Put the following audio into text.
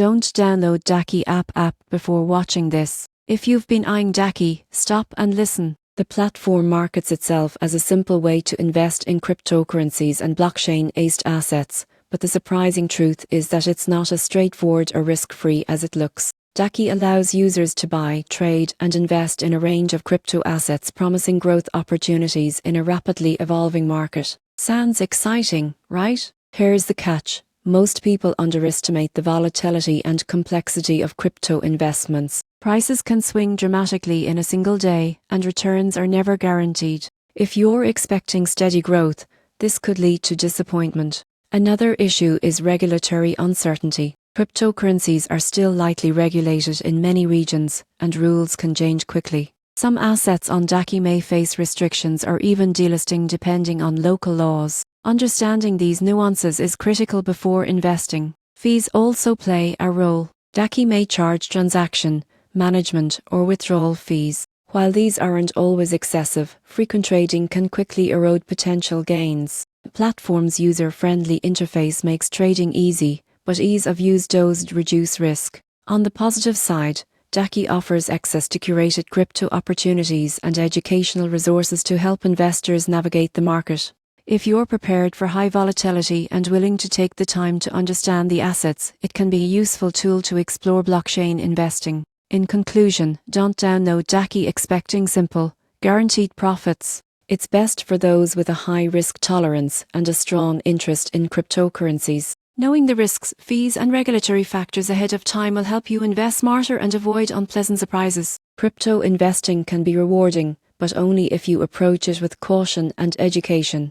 Don't download Dacxi app before watching this. If you've been eyeing Dacxi, stop and listen. The platform markets itself as a simple way to invest in cryptocurrencies and blockchain-based assets, but the surprising truth is that it's not as straightforward or risk-free as it looks. Dacxi allows users to buy, trade, and invest in a range of crypto assets, promising growth opportunities in a rapidly evolving market. Sounds exciting, right? Here's the catch. Most people underestimate the volatility and complexity of crypto investments. Prices can swing dramatically in a single day, and returns are never guaranteed. If you're expecting steady growth, this could lead to disappointment. Another issue is regulatory uncertainty. Cryptocurrencies are still lightly regulated in many regions, and rules can change quickly. Some assets on Dacxi may face restrictions or even delisting depending on local laws. Understanding these nuances is critical before investing. Fees also play a role. Dacxi may charge transaction, management, or withdrawal fees. While these aren't always excessive, frequent trading can quickly erode potential gains. The platform's user-friendly interface makes trading easy, but ease of use does reduce risk. On the positive side, Dacxi offers access to curated crypto opportunities and educational resources to help investors navigate the market. If you're prepared for high volatility and willing to take the time to understand the assets, it can be a useful tool to explore blockchain investing. In conclusion, don't download Dacxi expecting simple, guaranteed profits. It's best for those with a high risk tolerance and a strong interest in cryptocurrencies. Knowing the risks, fees, and regulatory factors ahead of time will help you invest smarter and avoid unpleasant surprises. Crypto investing can be rewarding, but only if you approach it with caution and education.